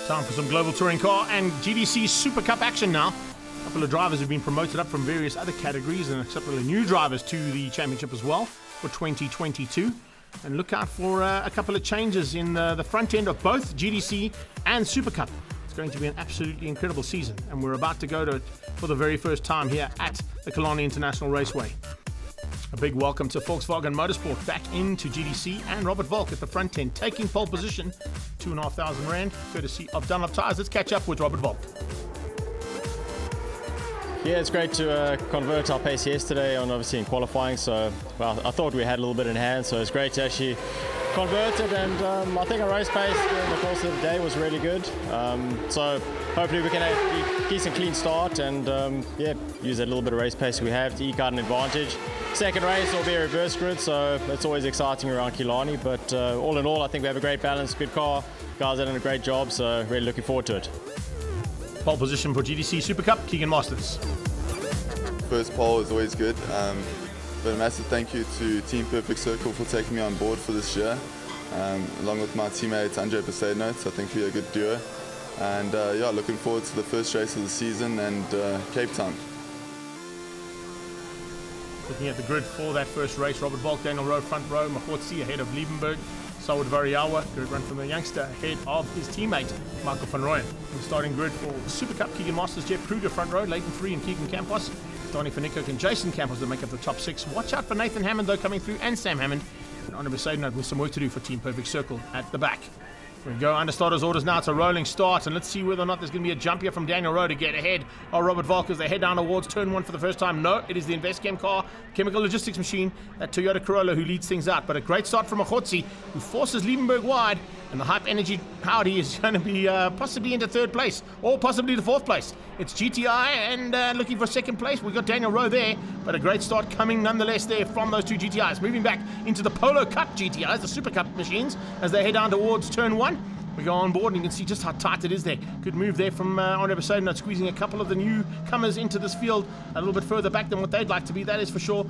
Time for some global touring car and GTC Super Cup action now. A couple of drivers have been promoted up from various other categories and a couple of new drivers to the championship as well for 2022. And look out for a couple of changes in the front end of both GTC and Super Cup. It's going to be an absolutely incredible season, and we're about to go to it for the very first time here at the Killarney International Raceway. A big welcome to Volkswagen Motorsport back into GTC and Robert Volk at the front end, taking pole position, 2,500 Rand, courtesy of Dunlop Tyres. Let's catch up with Robert Volk. Yeah, it's great to convert our pace yesterday on obviously in qualifying. So, well, I thought we had a little bit in hand, so it's great to actually convert it. And I think our race pace during the course of the day was really good. So hopefully we can have a decent clean start and yeah, use that little bit of race pace we have to eke out an advantage. Second race will be a reverse grid, so it's always exciting around Killarney. But all in all, I think we have a great balance, good car. Guys are doing a great job, so really looking forward to it. Pole position for GTC Super Cup, Keegan Masters. First pole is always good, but a massive thank you to Team Perfect Circle for taking me on board for this year, along with my teammate Andre Besaidnout. I think we're a good duo, and yeah, looking forward to the first race of the season and Cape Town. Looking at the grid for that first race, Robert Volk, Daniel Rowe, front row, Mahotsi ahead of Liebenberg, Saud Variawa, good run from the youngster ahead of his teammate, Michael van Rooyen. The starting grid for the Super Cup, Keegan Masters, Jeff Kruger, front row, Leighton Free and Keegan Campos, Donny van Niekerk and Jason Campos to make up the top six. Watch out for Nathan Hammond, though, coming through, and Sam Hammond. And Andre Besaidnout with some work to do for Team Perfect Circle at the back. We go under starters orders now. It's a rolling start, and let's see whether or not there's going to be a jump here from Daniel Rowe to get ahead of Robert Volk as they head down towards turn one for the first time. No, it is the InvestChem car, chemical logistics machine, that Toyota Corolla who leads things out. But a great start from Mahotsi, who forces Liebenberg wide, and the Hype Energy Howdy is going to be possibly into third place, or possibly the fourth place. It's GTI and looking for second place. We've got Daniel Rowe there, but a great start coming nonetheless there from those two GTIs. Moving back into the Polo Cup GTIs, the Super Cup machines, as they head down towards turn one. We go on board and you can see just how tight it is there. Good move there from Andre Besaidnout, squeezing a couple of the newcomers into this field a little bit further back than what they'd like to be, that is for sure.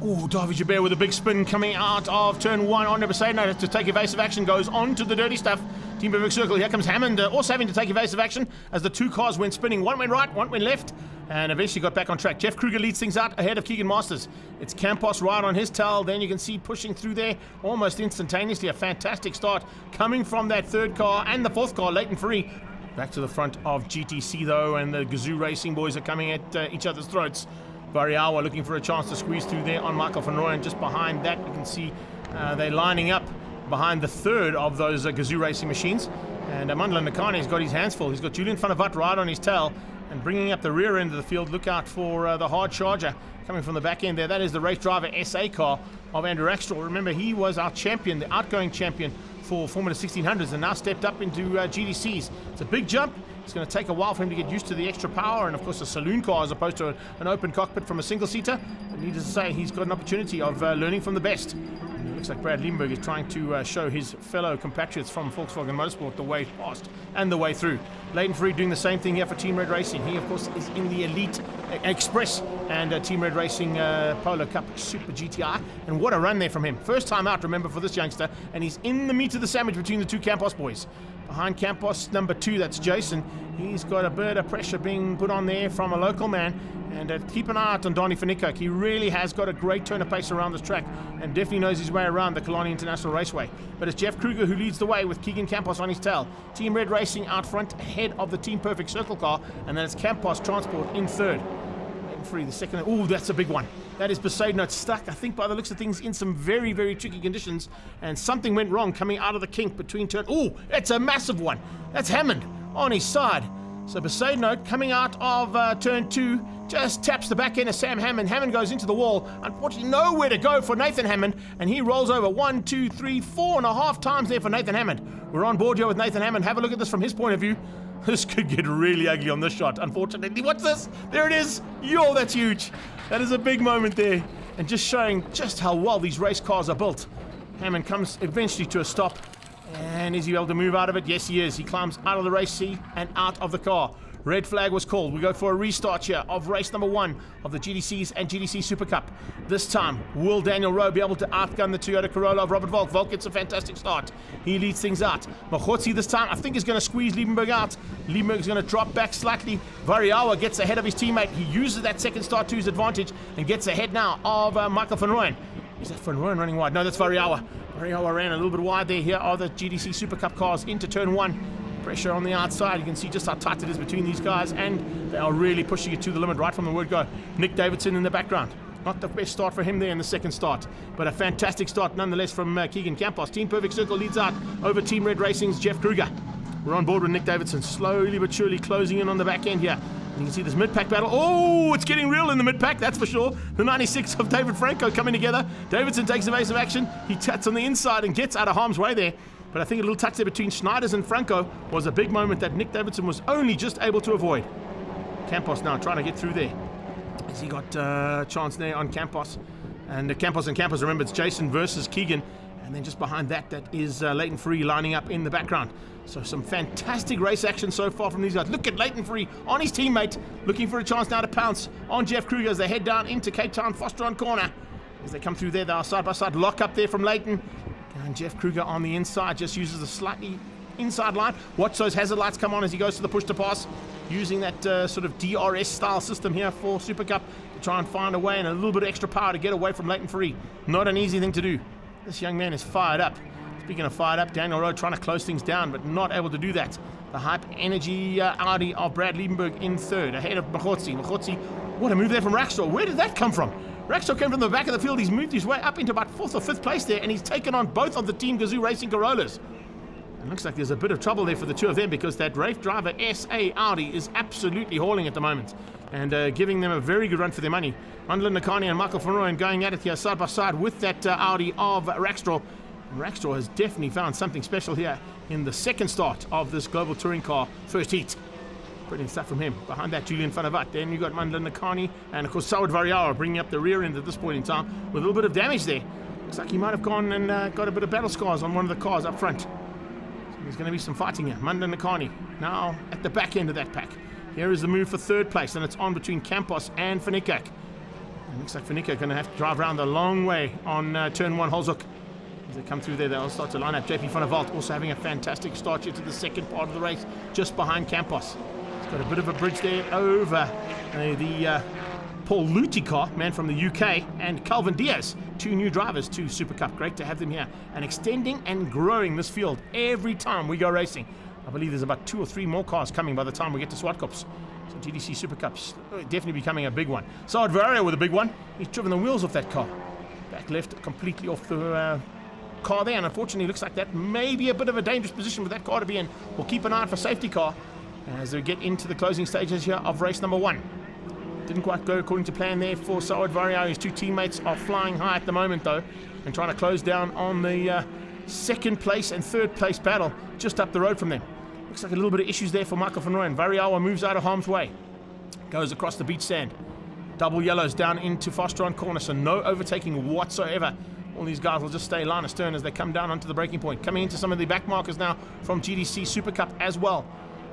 Oh, David Jabert with a big spin coming out of turn one. Andre Besaidnout to take evasive action, goes on to the dirty stuff. Team Perfect Circle, here comes Hammond, also having to take evasive action as the two cars went spinning. One went right, one went left, and eventually got back on track. Jeff Kruger leads things out ahead of Keegan Masters. It's Campos right on his tail. Then you can see pushing through there almost instantaneously. A fantastic start coming from that third car and the fourth car, Leighton Free. Back to the front of GTC though, and the Gazoo Racing boys are coming at each other's throats. Variawa looking for a chance to squeeze through there on Michael van Rooyen. Just behind that, you can see they're lining up behind the third of those Gazoo Racing machines. And Amandla Nakane's got his hands full. He's got Julian van der Vat right on his tail. And bringing up the rear end of the field, look out for the hard charger coming from the back end there. That is the race driver SA car of Andrew Axtell. Remember, he was our champion, the outgoing champion for Formula 1600s, and now stepped up into GTCs. It's a big jump. It's going to take a while for him to get used to the extra power and, of course, a saloon car as opposed to an open cockpit from a single-seater. But needless to say, he's got an opportunity of learning from the best. And it looks like Brad Liebenberg is trying to show his fellow compatriots from Volkswagen Motorsport the way past and the way through. Leighton Free doing the same thing here for Team Red Racing. He, of course, is in the Elite Express and Team Red Racing Polo Cup Super GTI. And what a run there from him. First time out, remember, for this youngster. And he's in the meat of the sandwich between the two Campos boys. Behind Campos, number 2, that's Jason. He's got a bit of pressure being put on there from a local man. And keep an eye out on Donny van Niekerk. He really has got a great turn of pace around this track and definitely knows his way around the Killarney International Raceway. But it's Jeff Kruger who leads the way with Keegan Campos on his tail. Team Red Racing out front ahead of the Team Perfect Circle car. And then it's Campos Transport in third. Free the second. Oh, that's a big one. That is Besaidnout stuck, I think, by the looks of things, in some very, very tricky conditions. And something went wrong coming out of the kink between turn. Oh, it's a massive one. That's Hammond on his side. So Besaidnout coming out of turn 2 just taps the back end of Sam Hammond. Hammond goes into the wall. Unfortunately, nowhere to go for Nathan Hammond, and he rolls over 1, 2, 3, 4.5 times there for Nathan Hammond. We're on board here with Nathan Hammond. Have a look at this from his point of view. This could get really ugly on this shot, unfortunately. What's this? There it is. Yo, that's huge. That is a big moment there. And just showing just how well these race cars are built. Hammond comes eventually to a stop. And is he able to move out of it? Yes, he is. He climbs out of the race seat and out of the car. Red flag was called. We go for a restart here of race number 1 of the GTCs and GTC Super Cup. This time, will Daniel Rowe be able to outgun the Toyota Corolla of Robert Volk? Volk gets a fantastic start. He leads things out. Mahotsi this time, I think, is going to squeeze Liebenberg out. Liebenberg is going to drop back slightly. Variawa gets ahead of his teammate. He uses that second start to his advantage and gets ahead now of Michael van Rooyen. Is that van Rooyen running wide? No, that's Variawa. Variawa ran a little bit wide there. Here are the GTC Super Cup cars into turn 1. Pressure on the outside. You can see just how tight it is between these guys, and they are really pushing it to the limit right from the word go. Nick Davidson in the background. Not the best start for him there in the second start, but a fantastic start nonetheless from Keegan Campos. Team Perfect Circle leads out over Team Red Racing's Jeff Kruger. We're on board with Nick Davidson, slowly but surely closing in on the back end here. And you can see this mid-pack battle. Oh, it's getting real in the mid-pack, that's for sure. The 96 of David Franco coming together. Davidson takes evasive action. He tats on the inside and gets out of harm's way there. But I think a little touch there between Schneiders and Franco was a big moment that Nick Davidson was only just able to avoid. Campos now trying to get through there. As he got a chance there on Campos. And Campos, remember, it's Jason versus Keegan. And then just behind that, that is Leighton Free lining up in the background. So some fantastic race action so far from these guys. Look at Leighton Free on his teammate, looking for a chance now to pounce on Jeff Kruger as they head down into Cape Town Foster on corner. As they come through there, they are side-by-side lock up there from Leighton. And Jeff Kruger on the inside just uses a slightly inside line. Watch those hazard lights come on as he goes to the push to pass, using that sort of DRS style system here for Super Cup to try and find a way and a little bit of extra power to get away from Leighton Free. Not an easy thing to do. This young man is fired up. Speaking of fired up, Daniel Rowe trying to close things down, but not able to do that. The Hype Energy Audi of Brad Liebenberg in third, ahead of Mahotsi. Mahotsi, what a move there from Rackstraw. Where did that come from? Rackstraw came from the back of the field. He's moved his way up into about 4th or 5th place there, and he's taken on both of the Team Gazoo Racing Corollas. It looks like there's a bit of trouble there for the two of them, because that Rafe Driver SA Audi is absolutely hauling at the moment and giving them a very good run for their money. Mandela Nakani and Michael van Rooyen going at it here side by side with that Audi of Rackstraw. And Rackstraw has definitely found something special here in the second start of this Global Touring Car first heat. Brilliant stuff from him. Behind that, Julian van der Vat. Then you got Mandela Nakani and, of course, Sawad Variawa bringing up the rear end at this point in time with a little bit of damage there. Looks like he might have gone and got a bit of battle scars on one of the cars up front. So there's going to be some fighting here. Mandela Nakani now at the back end of that pack. Here is the move for third place, and it's on between Campos and Fanikak. It looks like Fanikak going to have to drive around the long way on turn 1 Holzhoek. As they come through there, they'll start to line up. JP van der Walt also having a fantastic start here to the second part of the race, just behind Campos. He's got a bit of a bridge there over the Paul Luty car, man from the UK, and Calvin Diaz, 2 new drivers to Super Cup. Great to have them here and extending and growing this field every time we go racing. I believe there's about 2 or 3 more cars coming by the time we get to Swartkops. So GTC Super Cups definitely becoming a big one. Saad Varia with a big one. He's driven the wheels off that car. Back left, completely off the car there, and unfortunately looks like that may be a bit of a dangerous position for that car to be in. We'll keep an eye out for safety car as we get into the closing stages here of race number 1. Didn't quite go according to plan there for Sawad Varia. His 2 teammates are flying high at the moment though, and trying to close down on the second place and third place battle just up the road from them. Looks like a little bit of issues there for Michael van Rooyen. Variawa moves out of harm's way, goes across the beach sand. Double yellows down into Foster on corner, so no overtaking whatsoever. All these guys will just stay line astern as they come down onto the braking point. Coming into some of the back markers now from GTC Super Cup as well.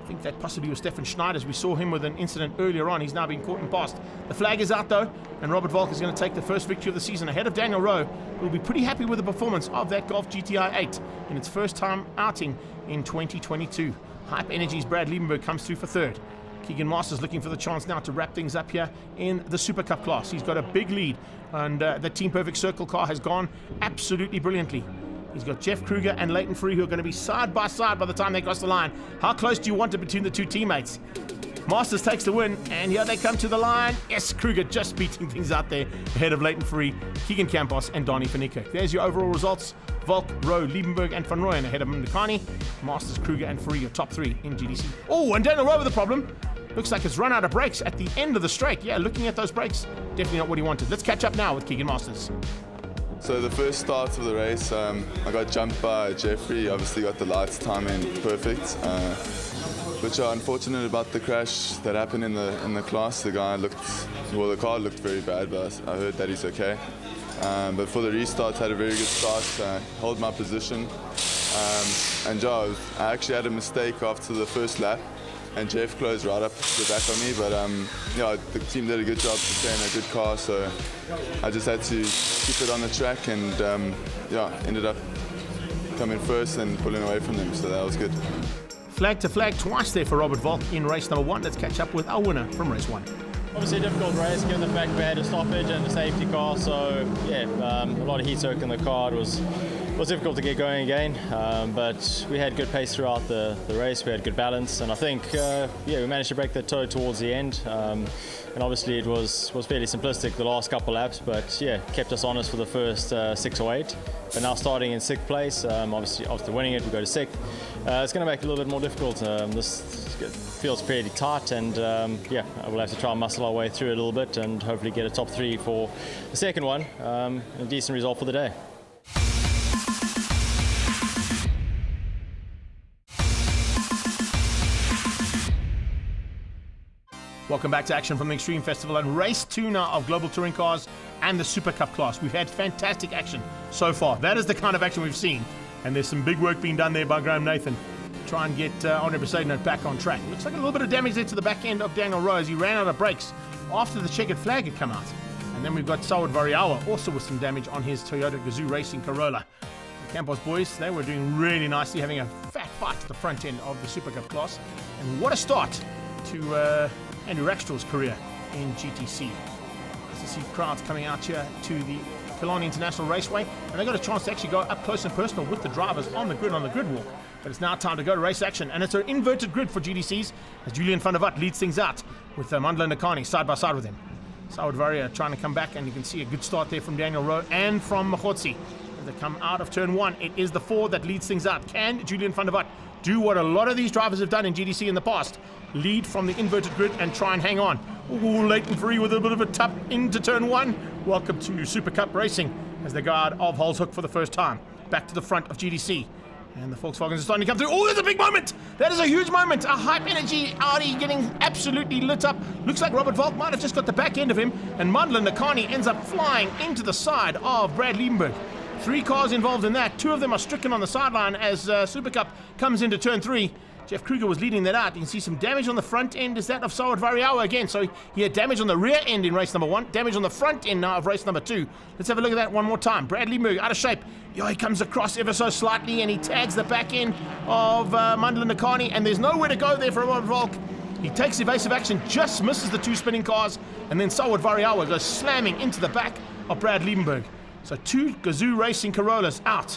I think that possibly was Stefan Schneiders. We saw him with an incident earlier on. He's now been caught and passed. The flag is out though, and Robert Volk is going to take the first victory of the season ahead of Daniel Rowe, who will be pretty happy with the performance of that Golf GTI 8 in its first time outing in 2022. Hype Energy's Brad Liebenberg comes through for third. Keegan Masters looking for the chance now to wrap things up here in the Super Cup class. He's got a big lead, and the Team Perfect Circle car has gone absolutely brilliantly. He's got Jeff Kruger and Leighton Free, who are going to be side by side by the time they cross the line. How close do you want it between the 2 teammates? Masters takes the win, and here they come to the line. Yes, Kruger just beating things out there ahead of Leighton Free, Keegan Campos, and Donnie Fanika. There's your overall results. Volk, Rowe, Liebenberg, and Van Rooyen ahead of Mndakani. Masters, Kruger, and Free, your top 3 in GTC. Oh, and Daniel Rowe with the problem. Looks like it's run out of brakes at the end of the straight. Yeah, looking at those brakes, definitely not what he wanted. Let's catch up now with Keegan Masters. So the first start of the race, I got jumped by Jeffrey. Obviously got the lights timing perfect, which are unfortunate about the crash that happened in the class. The car looked very bad, but I heard that he's okay. But for the restart, had a very good start, held my position, and I actually had a mistake after the first lap. and Jeff closed right up the back on me. But yeah, the team did a good job to stay in a good car, so I just had to keep it on the track, and yeah, ended up coming first and pulling away from them, so that was good. Flag to flag twice there for Robert Volk in race number 1. Let's catch up with our winner from race 1. Obviously a difficult race given the fact we had a stoppage and a safety car, so yeah, a lot of heat soak in the car. It was difficult to get going again, but we had good pace throughout the race. We had good balance, and I think yeah, we managed to break the toe towards the end. And obviously it was fairly simplistic the last couple laps, but yeah, kept us honest for the first 6 or 8. But now starting in 6th place, obviously after winning it, we go to 6th. It's going to make it a little bit more difficult. This feels pretty tight, and yeah, we'll have to try and muscle our way through it a little bit and hopefully get a top 3 for the second one. A decent result for the day. Welcome back to action from the Extreme Festival and race 2 now of Global Touring Cars and the Super Cup class. We've had fantastic action so far. That is the kind of action we've seen, and there's some big work being done there by Graham Nathan to try and get Andre Besaidnout back on track. Looks like a little bit of damage there to the back end of Daniel Rowe as he ran out of brakes after the checkered flag had come out. And then we've got Sawad Variawa also with some damage on his Toyota Gazoo Racing Corolla. The Campos boys, they were doing really nicely, having a fat fight at the front end of the Super Cup class. And what a start to Andrew Rackstraw's career in GTC. Nice to see crowds coming out here to the Killarney International Raceway, and they got a chance to actually go up close and personal with the drivers on the grid walk. But it's now time to go to race action, and it's an inverted grid for GTCs as Julian van der Walt leads things out with Mandla Nakani side by side with him. Sawad Varia trying to come back, and you can see a good start there from Daniel Rowe and from Mahotsi. As they come out of turn 1, it is the Ford that leads things out. Can Julian van der Walt do what a lot of these drivers have done in GTC in the past? Lead from the inverted grid and try and hang on. Ooh, Leighton Free with a bit of a tap into turn 1. Welcome to Super Cup Racing as they go out of Holzhoek for the first time. Back to the front of GTC. And the Volkswagens are starting to come through. Oh, there's a big moment! That is a huge moment. A hype energy Audi getting absolutely lit up. Looks like Robert Volk might have just got the back end of him. And Mandla Nakani ends up flying into the side of Brad Liebenberg. 3 cars involved in that. 2 of them are stricken on the sideline as Super Cup comes into turn 3. Jeff Kruger was leading that out. You can see some damage on the front end. Is that of Sawad Variawa again? So he had damage on the rear end in race number 1, damage on the front end now of race number 2. Let's have a look at that one more time. Brad Liebenberg out of shape. Yo, he comes across ever so slightly and he tags the back end of Mandla Nakani, and there's nowhere to go there for Robert Volk. He takes evasive action, just misses the 2 spinning cars, and then Sawad Variawa goes slamming into the back of Brad Liebenberg. So 2 Gazoo Racing Corollas out.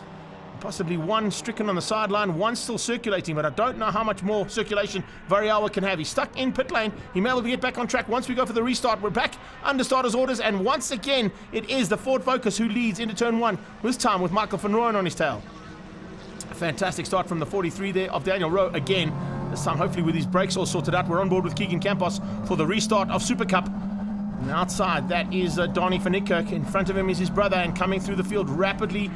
Possibly 1 stricken on the sideline, 1 still circulating, but I don't know how much more circulation Variawa can have. He's stuck in pit lane. He may be able to get back on track once we go for the restart. We're back under starters' orders, and once again, it is the Ford Focus who leads into turn 1, this time with Michael van Rooyen on his tail. A fantastic start from the 43 there of Daniel Rowe again. This time, hopefully, with his brakes all sorted out, we're on board with Keegan Campos for the restart of Super Cup. And outside, that is Donnie van Niekerk. In front of him is his brother, and coming through the field rapidly.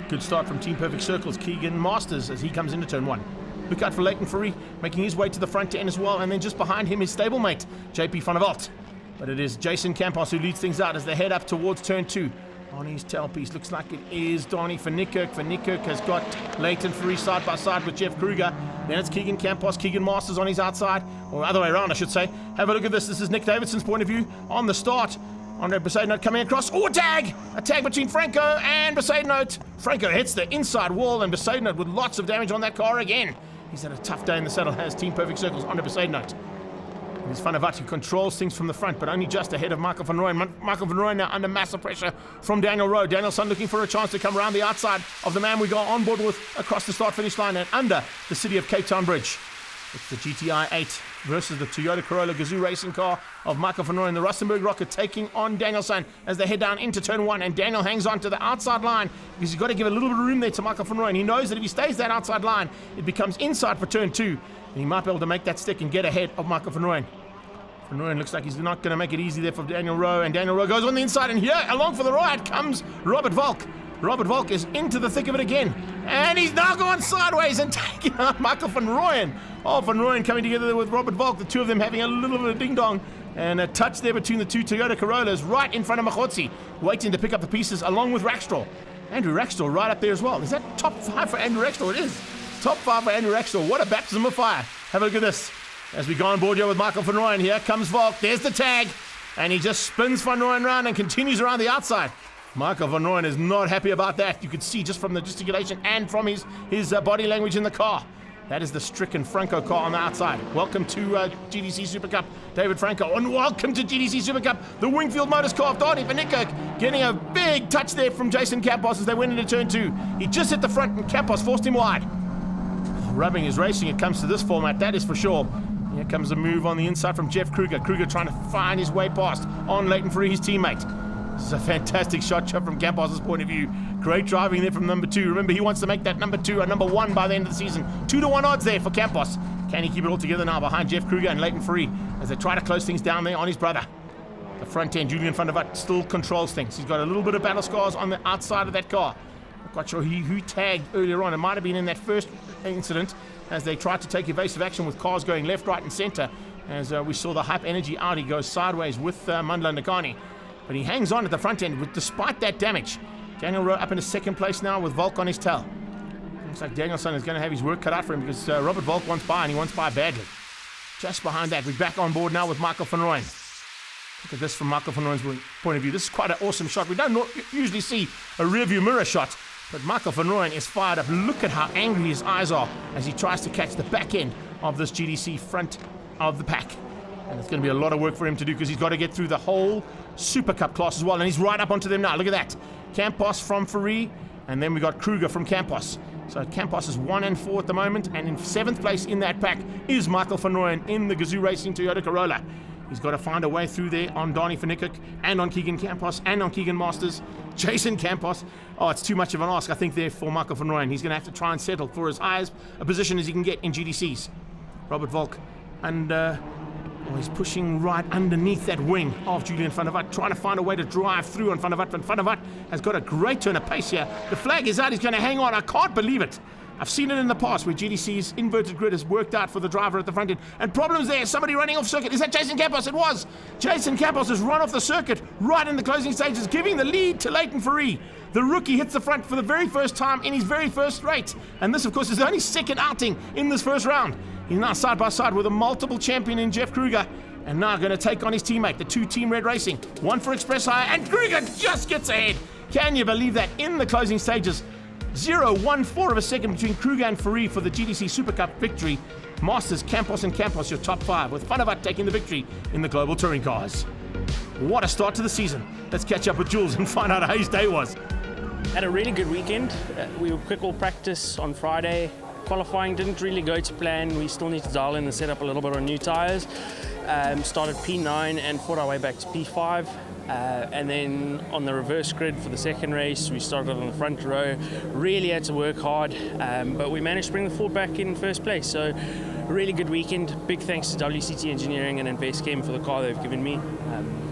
Good start from Team Perfect Circles, Keegan Masters, as he comes into turn 1. Look out for Leighton Fourie, making his way to the front end as well, and then just behind him his stablemate, JP van der Walt. But it is Jason Campos who leads things out as they head up towards turn 2. On his tailpiece, looks like it is Donnie van Niekerk. Van Niekerk has got Leighton Fourie side by side with Jeff Kruger. Then it's Keegan Campos, Keegan Masters on his outside, or other way around I should say. Have a look at this. This is Nick Davidson's point of view on the start. Andre Besaidnout coming across. Oh, a tag! A tag between Franco and Besaidnout. Franco hits the inside wall, and Besaidnout with lots of damage on that car again. He's had a tough day in the saddle, has Team Perfect Circles Andre Besaidnout. It is Van der Walt who controls things from the front, but only just ahead of Michael van Rooyen. Michael van Rooyen now under massive pressure from Daniel Rowe. Danielson looking for a chance to come around the outside of the man we got on board with across the start-finish line and under the City of Cape Town Bridge. It's the GTI 8 versus the Toyota Corolla Gazoo racing car of Michael van Rooyen. The Rustenburg Rocket taking on Danielson as they head down into turn 1, and Daniel hangs on to the outside line because he's got to give a little bit of room there to Michael van Rooyen. He knows that if he stays that outside line, it becomes inside for turn 2, and he might be able to make that stick and get ahead of Michael van Rooyen. Van Rooyen looks like he's not going to make it easy there for Daniel Rowe, and Daniel Rowe goes on the inside, and here, along for the ride, comes Robert Volk. Robert Volk is into the thick of it again, and he's now gone sideways and taking out Michael van Rooyen. Oh, Van Rooyen coming together with Robert Volk, the 2 of them having a little bit of ding-dong, and a touch there between the 2 Toyota Corollas right in front of Mahotsi, waiting to pick up the pieces along with Rackstraw. Andrew Rackstraw right up there as well. Is that top 5 for Andrew Rackstraw? It is. Top 5 for Andrew Rackstraw. What a baptism of fire. Have a look at this. As we go on board here with Michael van Rooyen, here comes Volk. There's the tag. And he just spins Van Rooyen round and continues around the outside. Michael van Rooyen is not happy about that. You could see just from the gesticulation and from his body language in the car. That is the stricken Franco car on the outside. Welcome to GTC Super Cup, David Franco. And welcome to GTC Super Cup, the Wingfield Motors car of Donnie van Niekerk. Getting a big touch there from Jason Campos as they went into turn 2. He just hit the front and Campos forced him wide. Rubbing his racing, it comes to this format, that is for sure. Here comes a move on the inside from Jeff Kruger. Kruger trying to find his way past on Leighton Free, his teammate. This is a fantastic shot from Campos' point of view. Great driving there from number 2. Remember, he wants to make that number 2 a number 1 by the end of the season. 2-1 odds there for Campos. Can he keep it all together now behind Jeff Kruger and Leighton Free as they try to close things down there on his brother? The front end, Julian van der Walt still controls things. He's got a little bit of battle scars on the outside of that car. Not quite sure who tagged earlier on. It might have been in that first incident as they tried to take evasive action with cars going left, right and center. As we saw the Hype Energy Audi go sideways with Mandla Nakani. But he hangs on at the front end despite that damage. Daniel Rowe up into second place now with Volk on his tail. Looks like Danielson is going to have his work cut out for him because Robert Volk wants by and he wants by badly. Just behind that, we're back on board now with Michael van Rooyen. Look at this from Michael van Rooyen's point of view. This is quite an awesome shot. We don't usually see a rearview mirror shot, but Michael van Rooyen is fired up. Look at how angry his eyes are as he tries to catch the back end of this GTC front of the pack. And it's going to be a lot of work for him to do because he's got to get through the whole Super Cup class as well. And he's right up onto them now. Look at that. Campos from Ferrari, and then we got Kruger from Campos. So Campos is 1 and 4 at the moment, and in 7th place in that pack is Michael van Rooyen in the Gazoo Racing Toyota Corolla. He's got to find a way through there on Donnie van Niekerk and on Keegan Campos and on Keegan Masters. Jason Campos. Oh, it's too much of an ask, I think, there for Michael van Rooyen. He's going to have to try and settle for as high a position as he can get in GTCs. Robert Volk, and he's pushing right underneath that wing of Julian van der Walt, trying to find a way to drive through on Van der Walt. Van der Walt has got a great turn of pace here. The flag is out. He's going to hang on. I can't believe it. I've seen it in the past where GTC's inverted grid has worked out for the driver at the front end. And problems there. Somebody running off circuit. Is that Jason Campos? It was. Jason Campos has run off the circuit right in the closing stages, giving the lead to Leighton Ferrari. The rookie hits the front for the very first time in his very first race. And this, of course, is the only second outing in this first round. He's now side by side with a multiple champion in Jeff Kruger. And now going to take on his teammate, the 2 Team Red Racing. 1 for Express Hire, and Kruger just gets ahead. Can you believe that? In the closing stages, 0.14 of a second between Kruger and Ferrari for the GTC Super Cup victory. Masters, Campos and Campos, your top 5, with Van der Walt taking the victory in the Global Touring Cars. What a start to the season. Let's catch up with Jules and find out how his day was. Had a really good weekend. We were quick all practice on Friday. Qualifying didn't really go to plan. We still need to dial in and set up a little bit on new tyres. Started P9 and fought our way back to P5. And then on the reverse grid for the second race, we started on the front row. Really had to work hard, but we managed to bring the Ford back in first place. So really good weekend. Big thanks to WCT Engineering and InvestChem for the car they've given me.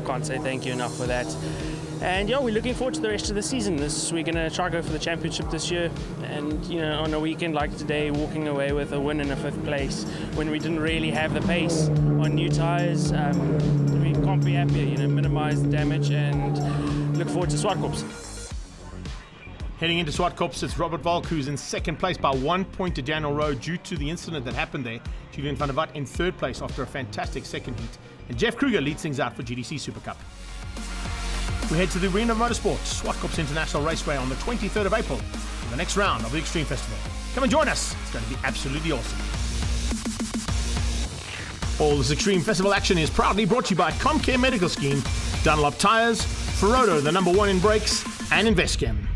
Can't say thank you enough for that. And yeah, we're looking forward to the rest of the season. We're going to try to go for the championship this year. And you know, on a weekend like today, walking away with a win in a 5th place when we didn't really have the pace on new tyres, we can't be happier. You know, minimise the damage and look forward to Swartkops. Heading into Swartkops, it's Robert Volk who's in 2nd place by 1 point to Daniel Rowe due to the incident that happened there. Julian van der Walt in 3rd place after a fantastic second heat. And Jeff Kruger leads things out for GTC Super Cup. We head to the Arena of Motorsport, Swartkops International Raceway on the 23rd of April for the next round of the Extreme Festival. Come and join us. It's going to be absolutely awesome. All this Extreme Festival action is proudly brought to you by Comcare Medical Scheme, Dunlop Tyres, Ferodo, the #1 in brakes, and InvestChem.